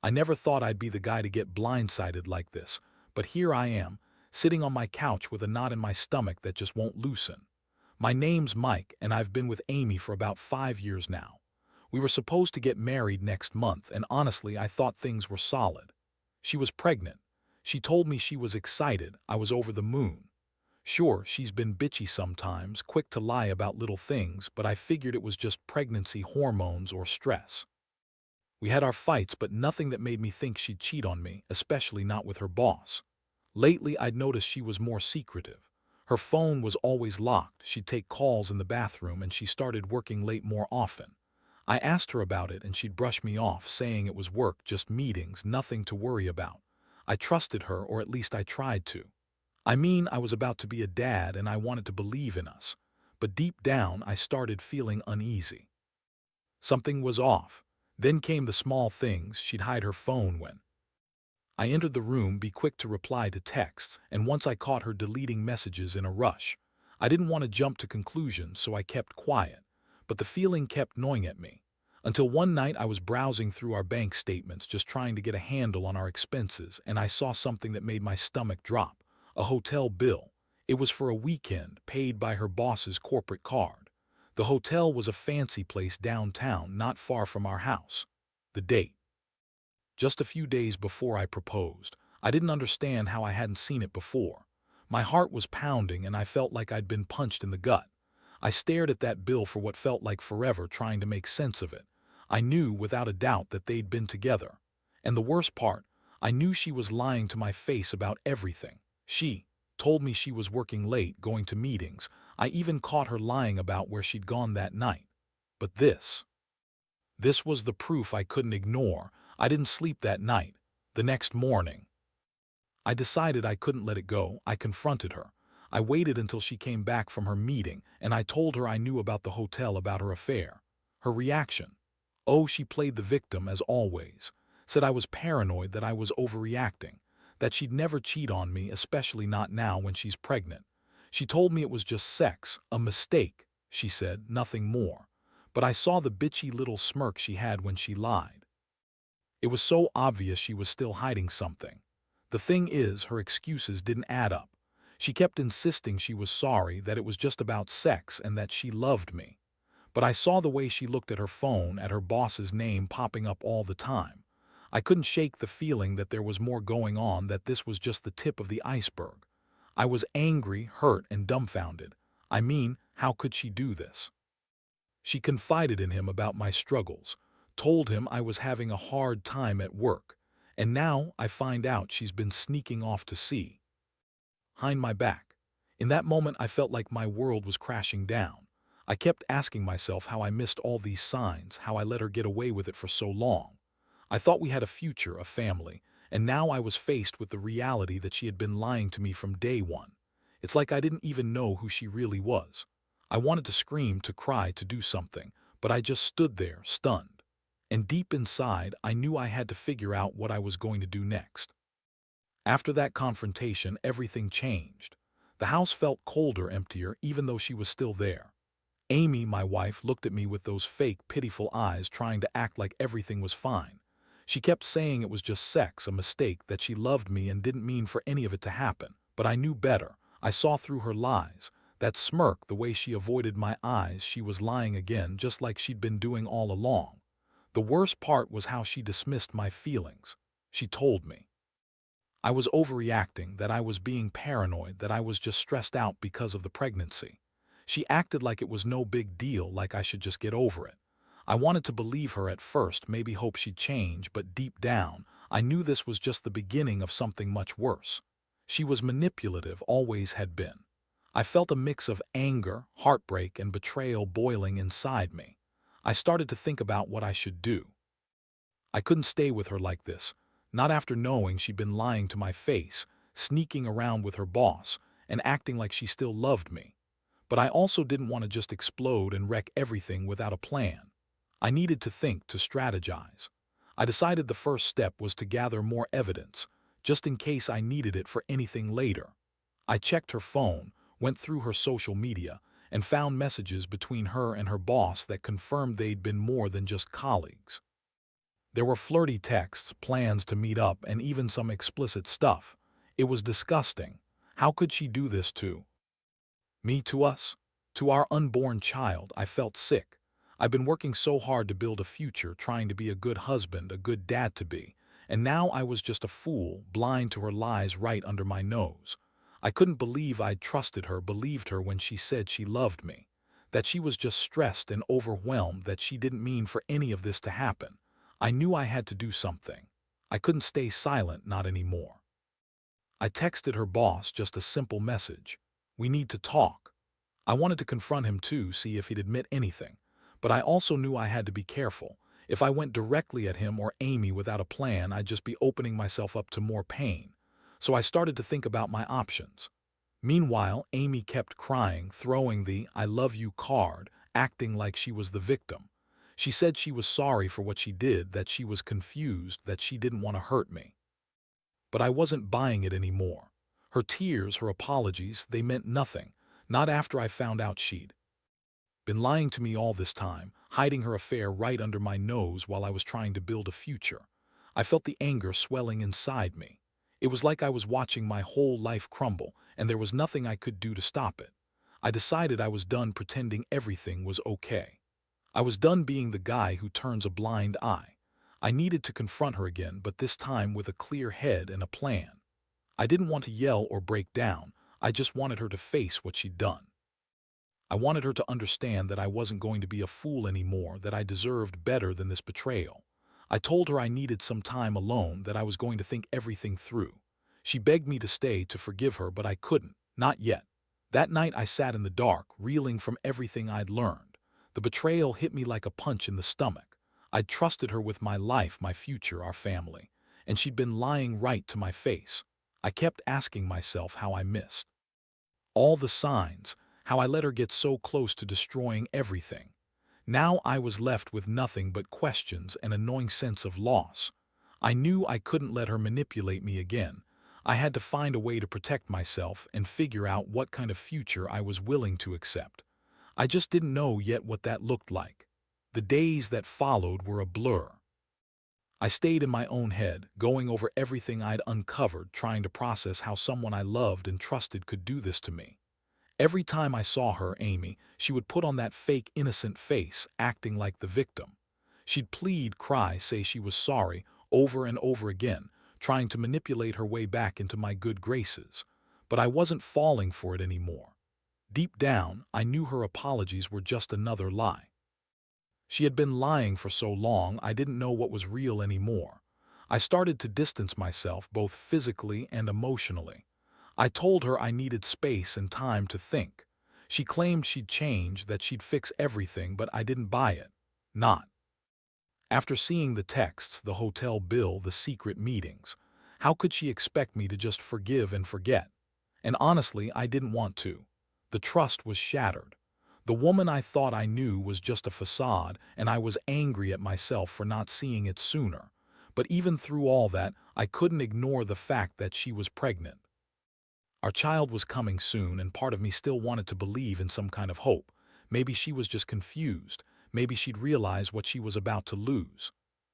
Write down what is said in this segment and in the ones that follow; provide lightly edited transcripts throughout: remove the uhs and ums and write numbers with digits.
I never thought I'd be the guy to get blindsided like this, but here I am, sitting on my couch with a knot in my stomach that just won't loosen. My name's Mike, and I've been with Amy for about 5 years now. We were supposed to get married next month, and honestly, I thought things were solid. She was pregnant. She told me she was excited. I was over the moon. Sure, she's been bitchy sometimes, quick to lie about little things, but I figured it was just pregnancy hormones or stress. We had our fights, but nothing that made me think she'd cheat on me, especially not with her boss. Lately, I'd noticed she was more secretive. Her phone was always locked, she'd take calls in the bathroom, and she started working late more often. I asked her about it, and she'd brush me off, saying it was work, just meetings, nothing to worry about. I trusted her, or at least I tried to. I mean, I was about to be a dad, and I wanted to believe in us. But deep down, I started feeling uneasy. Something was off. Then came the small things. She'd hide her phone when I entered the room, be quick to reply to texts, and once I caught her deleting messages in a rush. I didn't want to jump to conclusions, so I kept quiet, but the feeling kept gnawing at me. Until one night I was browsing through our bank statements, just trying to get a handle on our expenses, and I saw something that made my stomach drop. A hotel bill. It was for a weekend, paid by her boss's corporate card. The hotel was a fancy place downtown, not far from our house. The date. Just a few days before I proposed. I didn't understand how I hadn't seen it before. My heart was pounding, and I felt like I'd been punched in the gut. I stared at that bill for what felt like forever, trying to make sense of it. I knew without a doubt that they'd been together. And the worst part, I knew she was lying to my face about everything. She told me she was working late, going to meetings. I even caught her lying about where she'd gone that night. But this was the proof I couldn't ignore. I didn't sleep that night. The next morning, I decided I couldn't let it go. I confronted her. I waited until she came back from her meeting, and I told her I knew about the hotel, about her affair. Her reaction? Oh, she played the victim as always. Said I was paranoid, that I was overreacting, that she'd never cheat on me, especially not now when she's pregnant. She told me it was just sex, a mistake, she said, nothing more. But I saw the bitchy little smirk she had when she lied. It was so obvious she was still hiding something. The thing is, her excuses didn't add up. She kept insisting she was sorry, that it was just about sex, and that she loved me. But I saw the way she looked at her phone, at her boss's name popping up all the time. I couldn't shake the feeling that there was more going on, that this was just the tip of the iceberg. I was angry, hurt, and dumbfounded. I mean, how could she do this? She confided in him about my struggles, told him I was having a hard time at work, and now I find out she's been sneaking off to sea. Behind my back. In that moment, I felt like my world was crashing down. I kept asking myself how I missed all these signs, how I let her get away with it for so long. I thought we had a future, a family, and now I was faced with the reality that she had been lying to me from day one. It's like I didn't even know who she really was. I wanted to scream, to cry, to do something, but I just stood there, stunned. And deep inside, I knew I had to figure out what I was going to do next. After that confrontation, everything changed. The house felt colder, emptier, even though she was still there. Amy, my wife, looked at me with those fake, pitiful eyes, trying to act like everything was fine. She kept saying it was just sex, a mistake, that she loved me and didn't mean for any of it to happen. But I knew better. I saw through her lies. That smirk, the way she avoided my eyes, she was lying again, just like she'd been doing all along. The worst part was how she dismissed my feelings. She told me I was overreacting, that I was being paranoid, that I was just stressed out because of the pregnancy. She acted like it was no big deal, like I should just get over it. I wanted to believe her at first, maybe hope she'd change, but deep down, I knew this was just the beginning of something much worse. She was manipulative, always had been. I felt a mix of anger, heartbreak, and betrayal boiling inside me. I started to think about what I should do. I couldn't stay with her like this, not after knowing she'd been lying to my face, sneaking around with her boss, and acting like she still loved me. But I also didn't want to just explode and wreck everything without a plan. I needed to think, to strategize. I decided the first step was to gather more evidence, just in case I needed it for anything later. I checked her phone, went through her social media, and found messages between her and her boss that confirmed they'd been more than just colleagues. There were flirty texts, plans to meet up, and even some explicit stuff. It was disgusting. How could she do this to me, to us? To our unborn child? I felt sick. I've been working so hard to build a future, trying to be a good husband, a good dad to be, and now I was just a fool, blind to her lies right under my nose. I couldn't believe I'd trusted her, believed her when she said she loved me, that she was just stressed and overwhelmed, that she didn't mean for any of this to happen. I knew I had to do something. I couldn't stay silent, not anymore. I texted her boss just a simple message. We need to talk. I wanted to confront him too, see if he'd admit anything. But I also knew I had to be careful. If I went directly at him or Amy without a plan, I'd just be opening myself up to more pain. So I started to think about my options. Meanwhile, Amy kept crying, throwing the "I love you" card, acting like she was the victim. She said she was sorry for what she did, that she was confused, that she didn't want to hurt me. But I wasn't buying it anymore. Her tears, her apologies, they meant nothing. Not after I found out she'd been lying to me all this time, hiding her affair right under my nose while I was trying to build a future. I felt the anger swelling inside me. It was like I was watching my whole life crumble, and there was nothing I could do to stop it. I decided I was done pretending everything was okay. I was done being the guy who turns a blind eye. I needed to confront her again, but this time with a clear head and a plan. I didn't want to yell or break down. I just wanted her to face what she'd done. I wanted her to understand that I wasn't going to be a fool anymore, that I deserved better than this betrayal. I told her I needed some time alone, that I was going to think everything through. She begged me to stay, to forgive her, but I couldn't. Not yet. That night I sat in the dark, reeling from everything I'd learned. The betrayal hit me like a punch in the stomach. I'd trusted her with my life, my future, our family, and she'd been lying right to my face. I kept asking myself how I missed all the signs, how I let her get so close to destroying everything. Now I was left with nothing but questions and an annoying sense of loss. I knew I couldn't let her manipulate me again. I had to find a way to protect myself and figure out what kind of future I was willing to accept. I just didn't know yet what that looked like. The days that followed were a blur. I stayed in my own head, going over everything I'd uncovered, trying to process how someone I loved and trusted could do this to me. Every time I saw her, Amy, she would put on that fake innocent face, acting like the victim. She'd plead, cry, say she was sorry, over and over again, trying to manipulate her way back into my good graces. But I wasn't falling for it anymore. Deep down, I knew her apologies were just another lie. She had been lying for so long, I didn't know what was real anymore. I started to distance myself, both physically and emotionally. I told her I needed space and time to think. She claimed she'd change, that she'd fix everything, but I didn't buy it. Not after seeing the texts, the hotel bill, the secret meetings. How could she expect me to just forgive and forget? And honestly, I didn't want to. The trust was shattered. The woman I thought I knew was just a facade, and I was angry at myself for not seeing it sooner. But even through all that, I couldn't ignore the fact that she was pregnant. Our child was coming soon, and part of me still wanted to believe in some kind of hope. Maybe she was just confused. Maybe she'd realize what she was about to lose.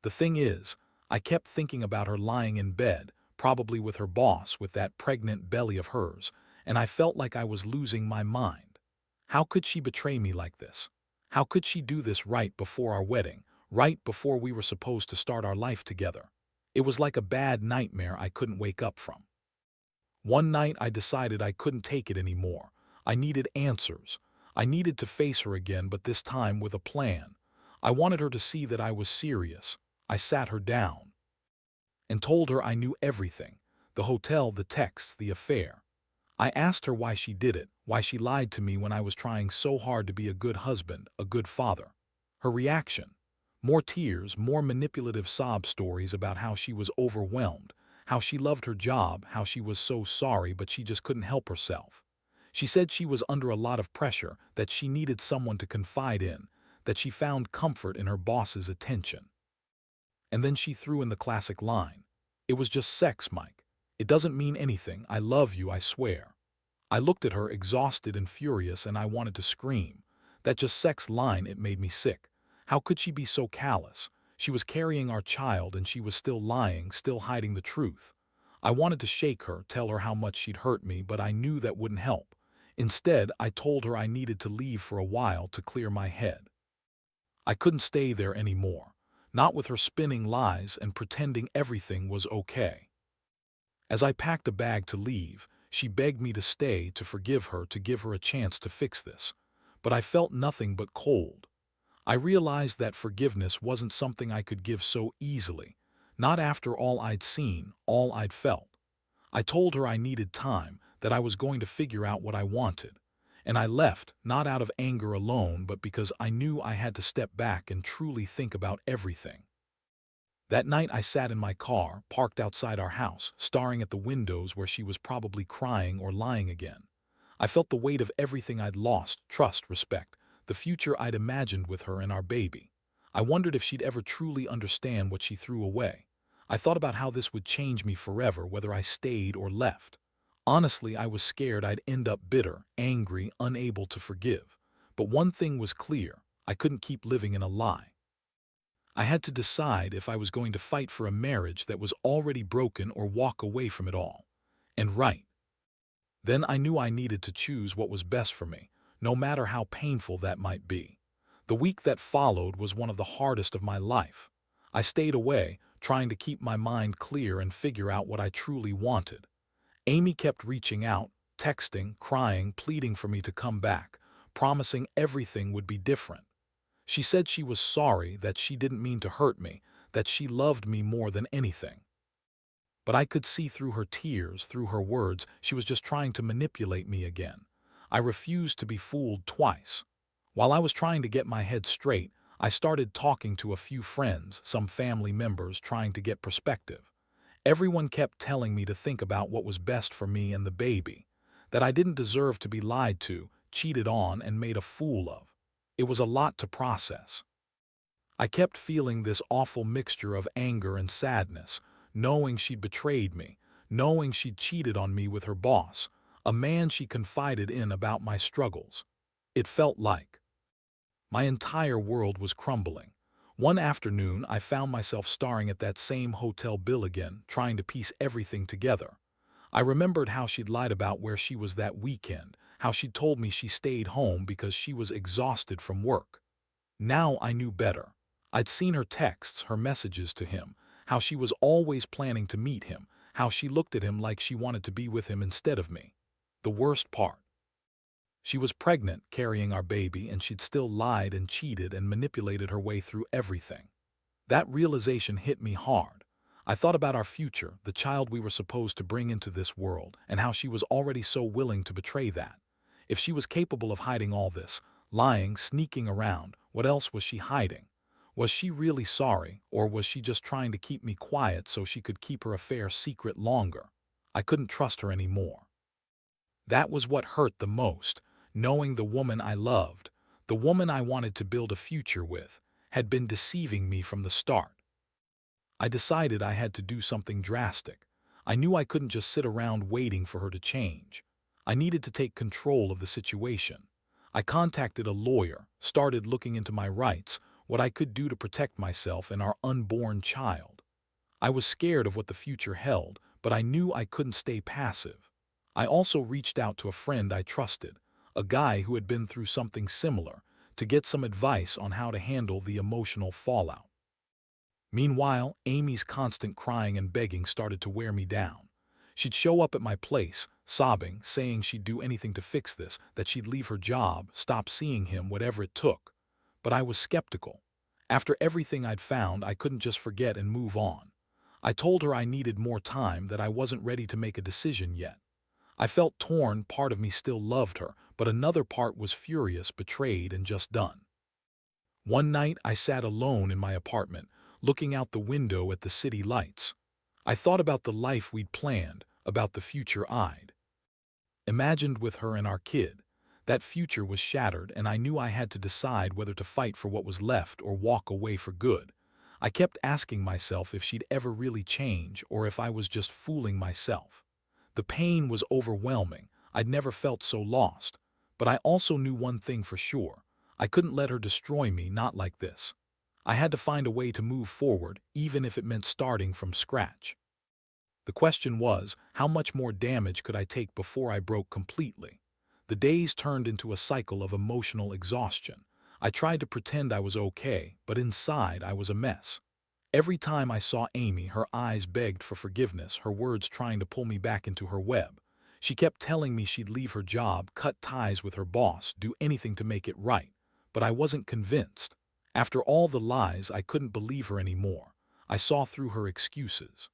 The thing is, I kept thinking about her lying in bed, probably with her boss, with that pregnant belly of hers, and I felt like I was losing my mind. How could she betray me like this? How could she do this right before our wedding, right before we were supposed to start our life together? It was like a bad nightmare I couldn't wake up from. One night I decided I couldn't take it anymore. I needed answers. I needed to face her again, but this time with a plan. I wanted her to see that I was serious. I sat her down and told her I knew everything. The hotel, the texts, the affair. I asked her why she did it, why she lied to me when I was trying so hard to be a good husband, a good father. Her reaction: more tears, more manipulative sob stories about how she was overwhelmed, how she loved her job, how she was so sorry but she just couldn't help herself. She said she was under a lot of pressure, that she needed someone to confide in, that she found comfort in her boss's attention. And then she threw in the classic line: "It was just sex, Mike. It doesn't mean anything. I love you, I swear." I looked at her, exhausted and furious, and I wanted to scream. That just sex line, it made me sick. How could she be so callous? She was carrying our child and she was still lying, still hiding the truth. I wanted to shake her, tell her how much she'd hurt me, but I knew that wouldn't help. Instead, I told her I needed to leave for a while to clear my head. I couldn't stay there anymore, not with her spinning lies and pretending everything was okay. As I packed a bag to leave, she begged me to stay, to forgive her, to give her a chance to fix this. But I felt nothing but cold. I realized that forgiveness wasn't something I could give so easily, not after all I'd seen, all I'd felt. I told her I needed time, that I was going to figure out what I wanted. And I left, not out of anger alone, but because I knew I had to step back and truly think about everything. That night I sat in my car, parked outside our house, staring at the windows where she was probably crying or lying again. I felt the weight of everything I'd lost: trust, respect, the future I'd imagined with her and our baby. I wondered if she'd ever truly understand what she threw away. I thought about how this would change me forever, whether I stayed or left. Honestly, I was scared I'd end up bitter, angry, unable to forgive. But one thing was clear: I couldn't keep living in a lie. I had to decide if I was going to fight for a marriage that was already broken or walk away from it all. And then I knew I needed to choose what was best for me, no matter how painful that might be. The week that followed was one of the hardest of my life. I stayed away, trying to keep my mind clear and figure out what I truly wanted. Amy kept reaching out, texting, crying, pleading for me to come back, promising everything would be different. She said she was sorry, that she didn't mean to hurt me, that she loved me more than anything. But I could see through her tears, through her words, she was just trying to manipulate me again. I refused to be fooled twice. While I was trying to get my head straight, I started talking to a few friends, some family members, trying to get perspective. Everyone kept telling me to think about what was best for me and the baby, that I didn't deserve to be lied to, cheated on, and made a fool of. It was a lot to process. I kept feeling this awful mixture of anger and sadness, knowing she'd betrayed me, knowing she'd cheated on me with her boss, a man she confided in about my struggles. It felt like my entire world was crumbling. One afternoon, I found myself staring at that same hotel bill again, trying to piece everything together. I remembered how she'd lied about where she was that weekend, how she'd told me she stayed home because she was exhausted from work. Now I knew better. I'd seen her texts, her messages to him, how she was always planning to meet him, how she looked at him like she wanted to be with him instead of me. The worst part: she was pregnant, carrying our baby, and she'd still lied and cheated and manipulated her way through everything. That realization hit me hard. I thought about our future, the child we were supposed to bring into this world, and how she was already so willing to betray that. If she was capable of hiding all this, lying, sneaking around, what else was she hiding? Was she really sorry, or was she just trying to keep me quiet so she could keep her affair secret longer? I couldn't trust her anymore. That was what hurt the most, knowing the woman I loved, the woman I wanted to build a future with, had been deceiving me from the start. I decided I had to do something drastic. I knew I couldn't just sit around waiting for her to change. I needed to take control of the situation. I contacted a lawyer, started looking into my rights, what I could do to protect myself and our unborn child. I was scared of what the future held, but I knew I couldn't stay passive. I also reached out to a friend I trusted, a guy who had been through something similar, to get some advice on how to handle the emotional fallout. Meanwhile, Amy's constant crying and begging started to wear me down. She'd show up at my place, sobbing, saying she'd do anything to fix this, that she'd leave her job, stop seeing him, whatever it took. But I was skeptical. After everything I'd found, I couldn't just forget and move on. I told her I needed more time, that I wasn't ready to make a decision yet. I felt torn. Part of me still loved her, but another part was furious, betrayed, and just done. One night, I sat alone in my apartment, looking out the window at the city lights. I thought about the life we'd planned, about the future I'd imagined with her and our kid. That future was shattered, and I knew I had to decide whether to fight for what was left or walk away for good. I kept asking myself if she'd ever really change, or if I was just fooling myself. The pain was overwhelming. I'd never felt so lost. But I also knew one thing for sure: I couldn't let her destroy me, not like this. I had to find a way to move forward, even if it meant starting from scratch. The question was, how much more damage could I take before I broke completely? The days turned into a cycle of emotional exhaustion. I tried to pretend I was okay, but inside I was a mess. Every time I saw Amy, her eyes begged for forgiveness, her words trying to pull me back into her web. She kept telling me she'd leave her job, cut ties with her boss, do anything to make it right. But I wasn't convinced. After all the lies, I couldn't believe her anymore. I saw through her excuses.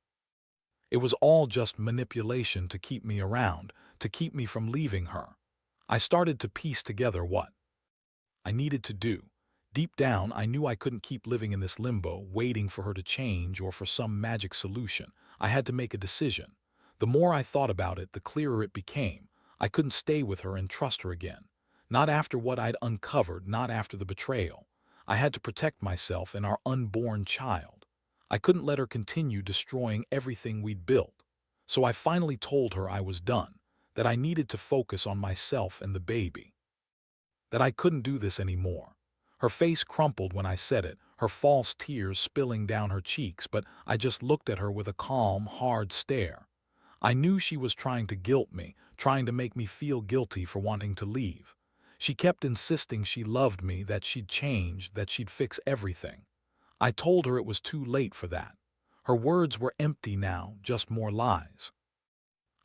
It was all just manipulation to keep me around, to keep me from leaving her. I started to piece together what I needed to do. Deep down, I knew I couldn't keep living in this limbo, waiting for her to change or for some magic solution. I had to make a decision. The more I thought about it, the clearer it became. I couldn't stay with her and trust her again. Not after what I'd uncovered, not after the betrayal. I had to protect myself and our unborn child. I couldn't let her continue destroying everything we'd built. So I finally told her I was done, that I needed to focus on myself and the baby, that I couldn't do this anymore. Her face crumpled when I said it, her false tears spilling down her cheeks, but I just looked at her with a calm, hard stare. I knew she was trying to guilt me, trying to make me feel guilty for wanting to leave. She kept insisting she loved me, that she'd change, that she'd fix everything. I told her it was too late for that. Her words were empty now, just more lies.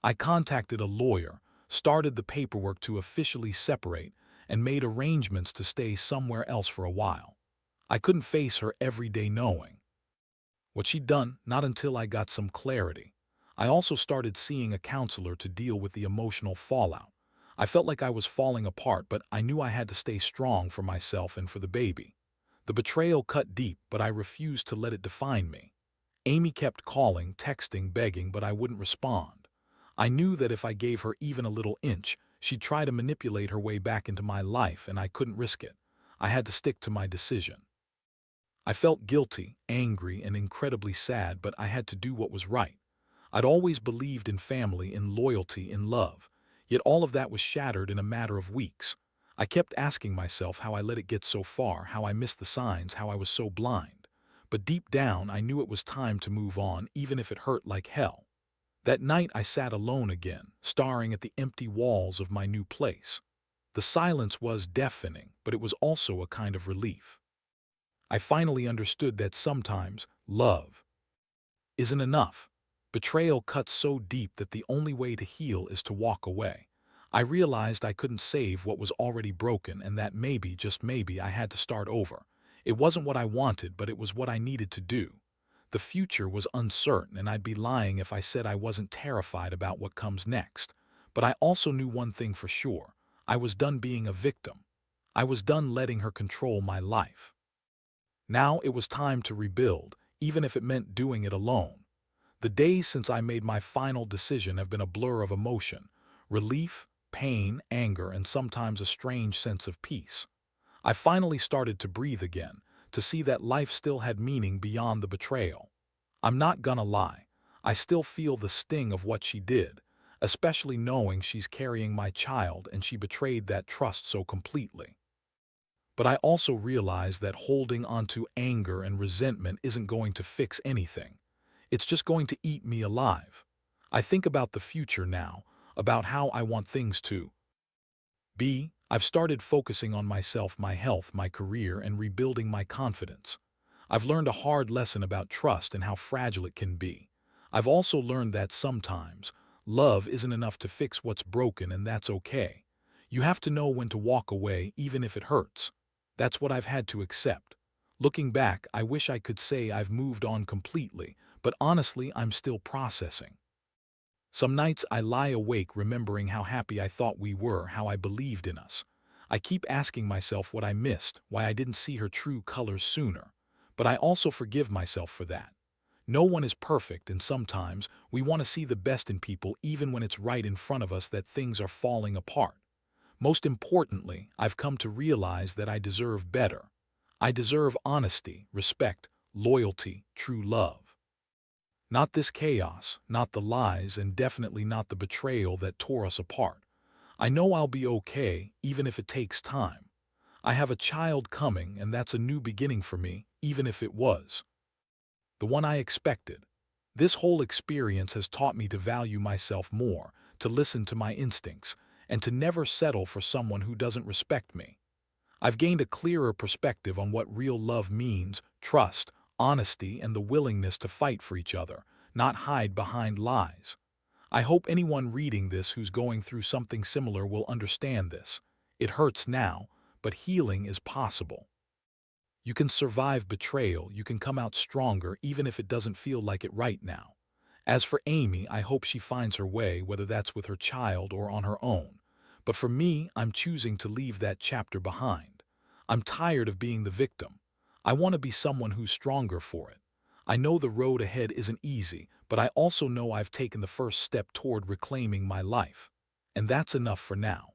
I contacted a lawyer, started the paperwork to officially separate, and made arrangements to stay somewhere else for a while. I couldn't face her every day knowing what she'd done, not until I got some clarity. I also started seeing a counselor to deal with the emotional fallout. I felt like I was falling apart, but I knew I had to stay strong for myself and for the baby. The betrayal cut deep, but I refused to let it define me. Amy kept calling, texting, begging, but I wouldn't respond. I knew that if I gave her even a little inch, she'd try to manipulate her way back into my life, and I couldn't risk it. I had to stick to my decision. I felt guilty, angry, and incredibly sad, but I had to do what was right. I'd always believed in family, in loyalty, in love. Yet all of that was shattered in a matter of weeks. I kept asking myself how I let it get so far, how I missed the signs, how I was so blind. But deep down, I knew it was time to move on, even if it hurt like hell. That night I sat alone again, staring at the empty walls of my new place. The silence was deafening, but it was also a kind of relief. I finally understood that sometimes love isn't enough. Betrayal cuts so deep that the only way to heal is to walk away. I realized I couldn't save what was already broken, and that maybe, just maybe, I had to start over. It wasn't what I wanted, but it was what I needed to do. The future was uncertain, and I'd be lying if I said I wasn't terrified about what comes next. But I also knew one thing for sure. I was done being a victim. I was done letting her control my life. Now it was time to rebuild, even if it meant doing it alone. The days since I made my final decision have been a blur of emotion, relief, pain, anger, and sometimes a strange sense of peace. I finally started to breathe again, to see that life still had meaning beyond the betrayal. I'm not gonna lie, I still feel the sting of what she did, especially knowing she's carrying my child and she betrayed that trust so completely. But I also realize that holding onto anger and resentment isn't going to fix anything. It's just going to eat me alive. I think about the future now, about how I want things to be. I've started focusing on myself, my health, my career, and rebuilding my confidence. I've learned a hard lesson about trust and how fragile it can be. I've also learned that sometimes love isn't enough to fix what's broken, and that's okay. You have to know when to walk away, even if it hurts. That's what I've had to accept. Looking back, I wish I could say I've moved on completely, but honestly, I'm still processing. Some nights I lie awake remembering how happy I thought we were, how I believed in us. I keep asking myself what I missed, why I didn't see her true colors sooner. But I also forgive myself for that. No one is perfect, and sometimes we want to see the best in people even when it's right in front of us that things are falling apart. Most importantly, I've come to realize that I deserve better. I deserve honesty, respect, loyalty, true love. Not this chaos, not the lies, and definitely not the betrayal that tore us apart. I know I'll be okay, even if it takes time. I have a child coming, and that's a new beginning for me, even if it was the one I expected. This whole experience has taught me to value myself more, to listen to my instincts, and to never settle for someone who doesn't respect me. I've gained a clearer perspective on what real love means: trust, honesty, and the willingness to fight for each other, not hide behind lies. I hope anyone reading this who's going through something similar will understand this. It hurts now, but healing is possible. You can survive betrayal, you can come out stronger even if it doesn't feel like it right now. As for Amy, I hope she finds her way, whether that's with her child or on her own. But for me, I'm choosing to leave that chapter behind. I'm tired of being the victim. I want to be someone who's stronger for it. I know the road ahead isn't easy, but I also know I've taken the first step toward reclaiming my life. And that's enough for now.